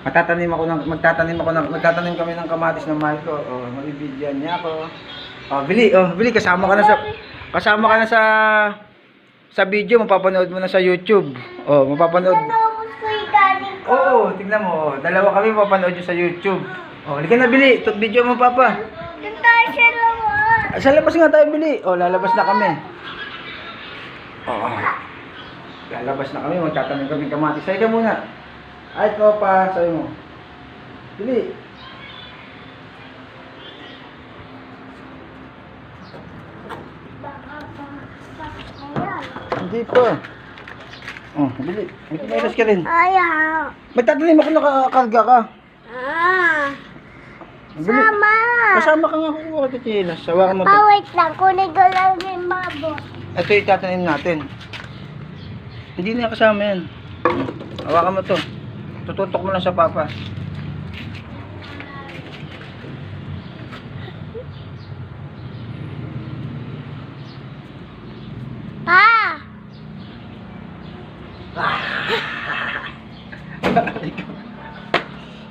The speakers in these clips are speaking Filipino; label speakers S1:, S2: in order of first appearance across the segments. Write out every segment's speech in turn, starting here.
S1: Magtatanim kami ng kamatis ng mahal ko. Oh, mabibigyan niya ako. Oh, Bili, kasama ka na sa video, mapapanood mo na sa YouTube. Oh, mapapanood. Oo, tignan mo. Oh, dalawa kami mapapanood yun sa YouTube. Oh, halika na, Bili. Video mo, Papa. Sa labas nga tayo, Bili. Oh, lalabas na kami. Oh. Lalabas na kami, magtatanim kami kamatis. Say ka muna. Ay, ko pa, sabi mo. Bili. Hindi pa. Oh, Bili. May kinilas ka rin.
S2: Ayaw.
S1: Magtatanim ako, nakakarga ka. Bili.
S2: Sama.
S1: Kasama ka nga kung ako kinilas. Sawakan mo to.
S2: Wait lang. Kunin ko lang yung mabo.
S1: Ito yung itatanim natin. Hindi na kasama yan. Hawakan mo to. Tututok mo lang sa Papa.
S2: Pa!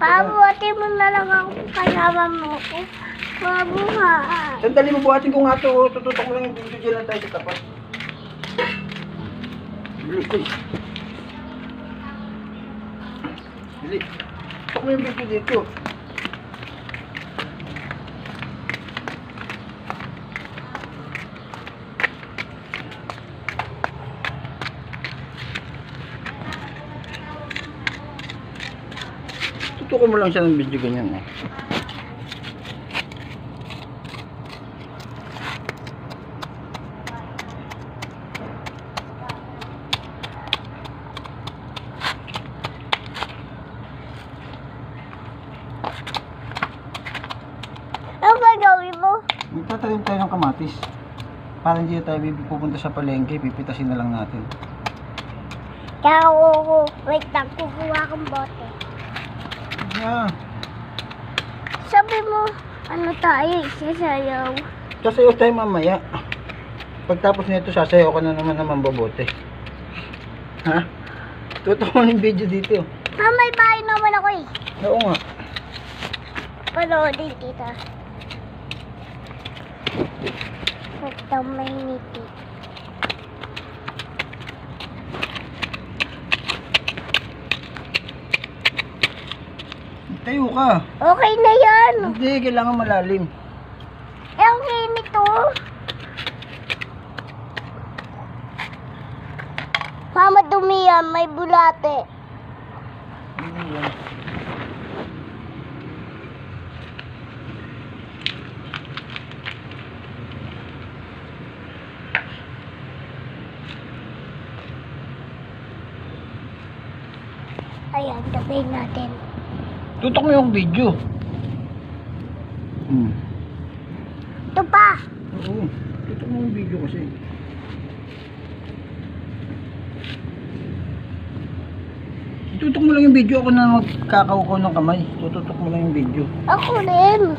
S2: Pabuti mo na lang ako kasama mo ko. Mabuhay.
S1: Sandali mo, buhatin ko nga to. Tututok mo lang yung video dyan lang tayo sa tapat. Bili, please. Bili. Tutok mo yung video dito. Tutukan mo lang siya ng video ganyan eh.
S2: Ano gagawin mo?
S1: Magtatanim tayo ng kamatis. Para hindi tayo pupunta sa palengke, pipitasin na lang natin.
S2: Kaya wait lang, kukuha kong bote.
S1: Yeah.
S2: Sabi mo, ano tayo, isasayaw.
S1: Sasayaw tayo mamaya. Pagtapos nito, sasayaw ka na naman babote. Ha? Tutok mo yung video dito.
S2: May bahay naman ako eh.
S1: Oo nga.
S2: Panoodin kita. Ito may niti.
S1: Tayo ka.
S2: Okay na yan.
S1: Hindi, kailangan malalim.
S2: Eh, ang init to. Mama, dumi yan. May bulate.
S1: Hindi yan.
S2: Ayan, tabihin natin.
S1: Tutok mo yung video.
S2: Ito pa.
S1: Oo. Tutok mo yung video kasi. Tutok mo lang yung video. Ako na magkakaukaw ng kamay. Tututok mo lang yung video.
S2: Ako rin.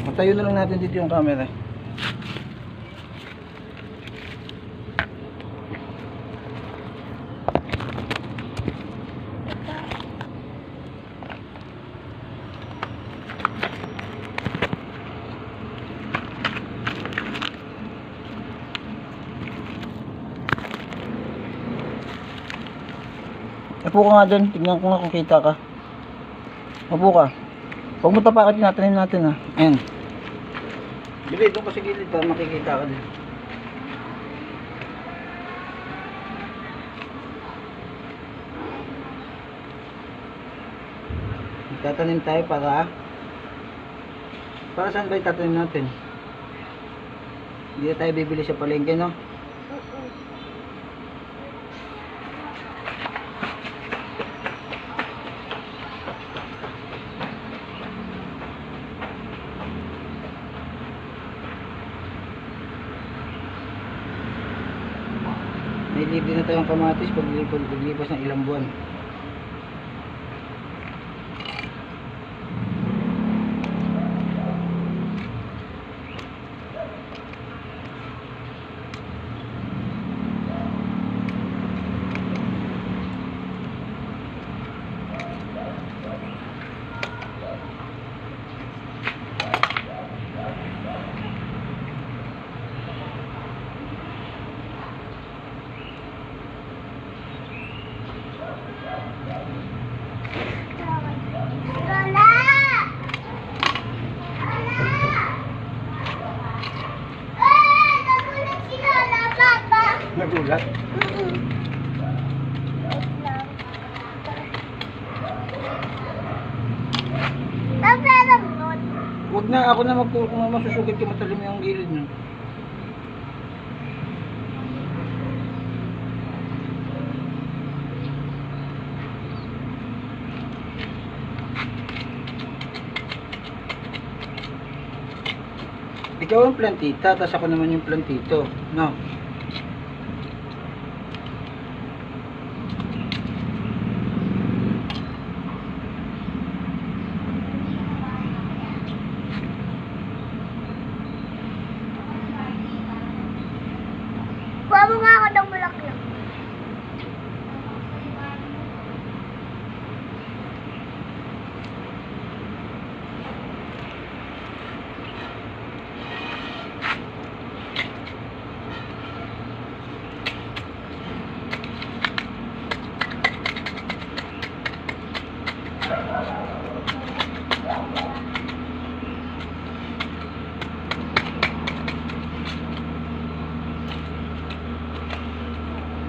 S1: Matayo na lang natin dito yung camera. Upo ka nga dyan. Tignan ko nga kung kita ka. Upo ka. Huwag mo tapakin natin ha. Ayan. Bili, doon ka sa gilid para makikita ka din. Tatanim tayo para saan ba itatanim natin? Hindi na tayo bibili sa palengke, no? May libre na tayong kamatis paglipas ng ilang buwan. Wag na, ako na magturo kung masusugod ka matalim yung gilid nyo. Ikaw ang plantita, tapos ako naman yung plantito, no?
S2: Kuha mo nga ako ng bulaklak.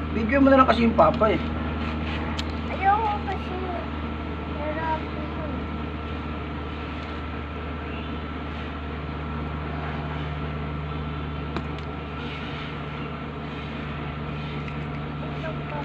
S1: Bigyan mo na lang kasi yung papa eh.
S2: Ayoko kasi. Hirap ko. Ito pa.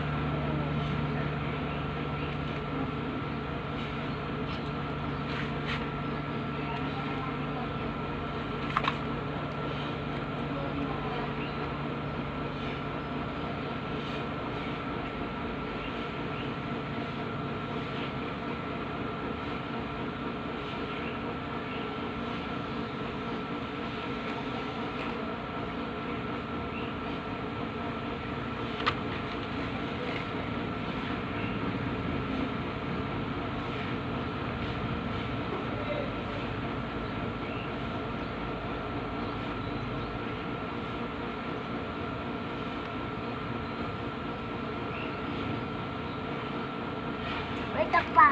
S2: Wait pa.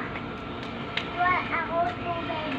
S2: Kuha ako tubig.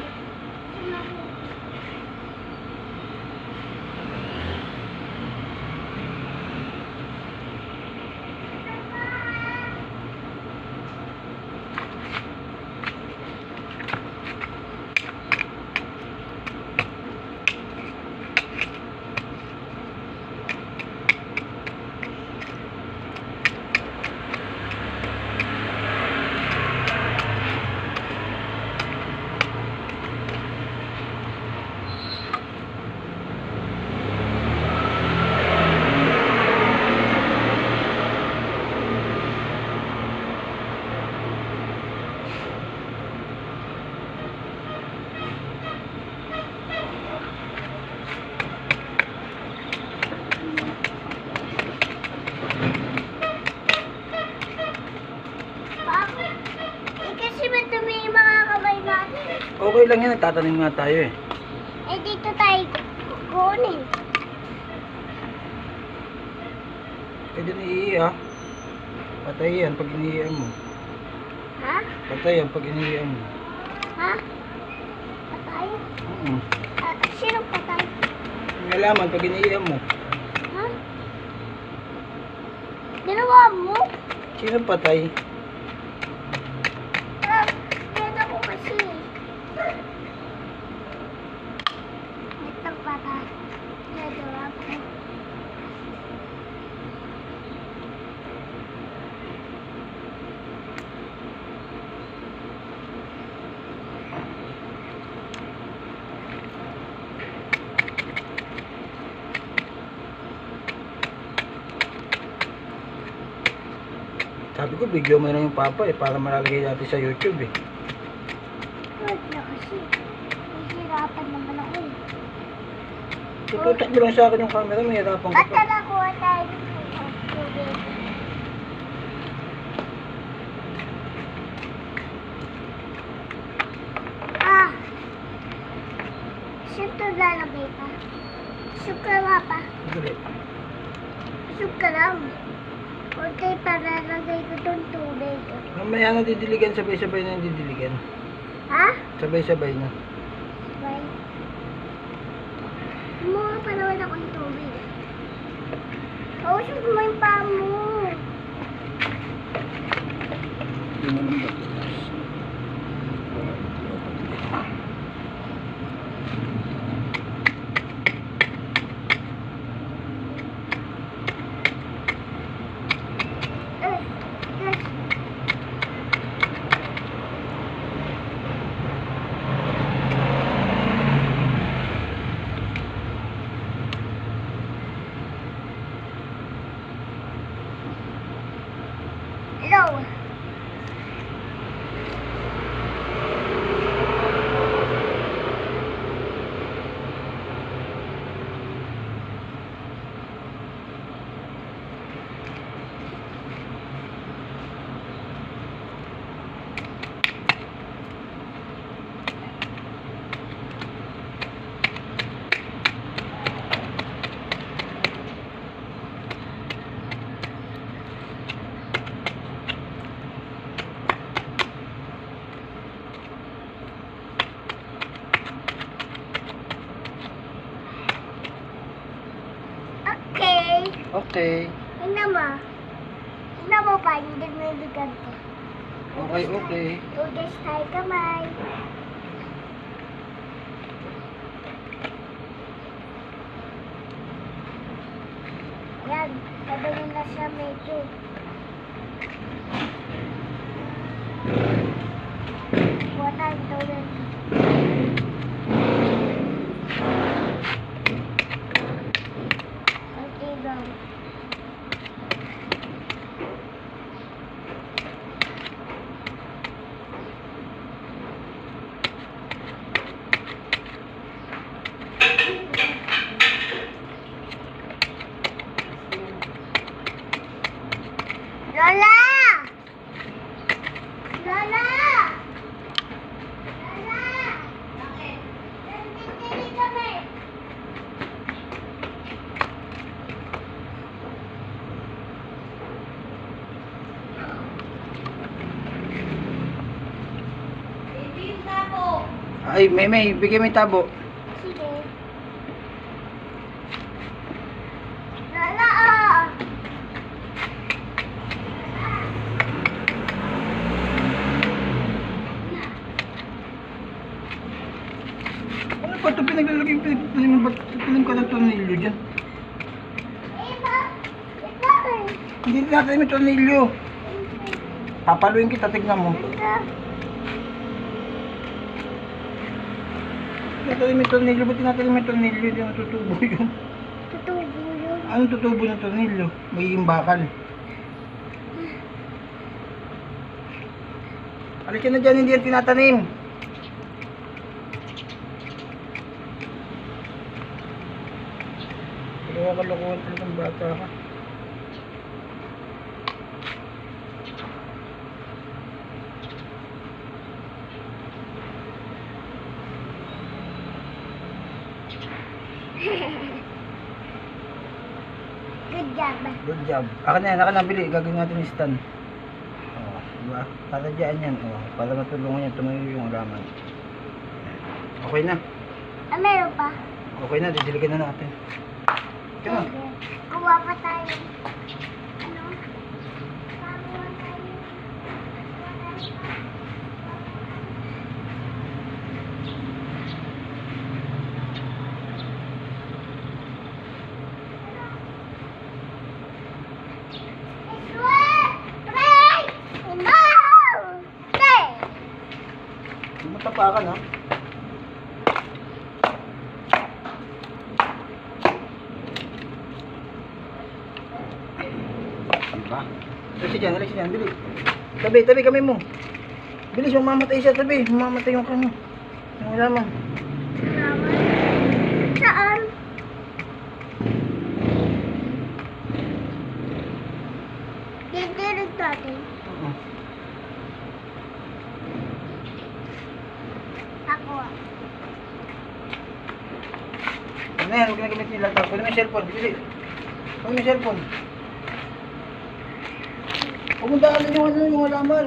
S2: Kasi madumi yung mga kamay natin.
S1: Okay lang yan, nagtatanim nga tayo eh.
S2: Eh, dito tayo kukunin.
S1: Pwede na iiya. Patay yan pag iniiyan mo.
S2: Ha?
S1: Patay yan pag iniiyan mo.
S2: Ha? Patay? Sino patay?
S1: May laman pag iniiyan mo.
S2: Ha? Ginawa mo?
S1: Sino patay?
S2: Yan ako kasi. Ito patay. Ginawa ko.
S1: Sabi ko, video mo na lang yung papa eh, para malalagay natin sa YouTube eh.
S2: Wag na kasi. Nahihirapan naman ako eh.
S1: Tututok mo lang sa akin yung camera, may hirapan ka
S2: Basta
S1: pa.
S2: nakuha tayo ng tubig. Ah! Siyempre lalagay pa. Suka nga pa.
S1: Dali.
S2: Suka lang. Okay, para lalagay ko itong tubig.
S1: Mamaya na didiligan, sabay-sabay na yung didiligan.
S2: Ha?
S1: Sabay-sabay na.
S2: Bye. Kumuha pa naman ako ng tubig. Kausap mo yung paa mo.
S1: Yun naman ba? Okay.
S2: Tingnan mo. Tingnan mo pa, hindi niligan ko.
S1: Okay, okay.
S2: Hugas tayo kamay. Yan, pabili na siya medyo. Kuha tayo tawin. Okay, go. Lola! Lola! Lola! Bakit? Nandito kami. Baby, tabo.
S1: Ay, Meme, bigay mo yung tabo.
S2: Sige. Lola, oh!
S1: Ano ba ito pinaglalagay? Pilim ka ng tornilyo dyan.
S2: Eva! Ito eh!
S1: Hindi natin may tornilyo. Papaluin kita, tignan mo.
S2: Ito.
S1: Natin may tornilyo, ba't natin may tornilyo? Hindi matutubo yun.
S2: Tutubo yun.
S1: Anong tutubo ng tornilyo? Magiging bakal. Halika na dyan, hindi yan tinatanim. Kaya kalokohan talagang bata ka.
S2: Good job.
S1: Good job. Akin na yan, akin na, bili. Gagawin natin yung stand. O, diba? Tatadyaan yan. O, para matulungan yan, tumayo yung alaman. Okay na.
S2: Ah, meron pa?
S1: Okay na, didiligan na natin. Okay na.
S2: Sige. Kuha pa tayo. Ano? Kuha tayo.
S1: Matapakan, ha? Diba? Alis dyan, bili. Tabi kami mo. Bilis, mamamatay siya, tabi. Mamamatay yung kamo. Yung alaman.
S2: Saan? Didirig natin.
S1: Oo.
S2: Ako.
S1: Ano yan, huwag ginagamit nila. Kunin mo yung cellphone, bili. Kunin mo yung cellphone. Huwag mong daanan yung halaman.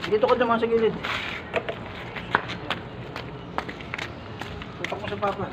S1: Dito ka naman sa gilid. Tutok mo sa papa.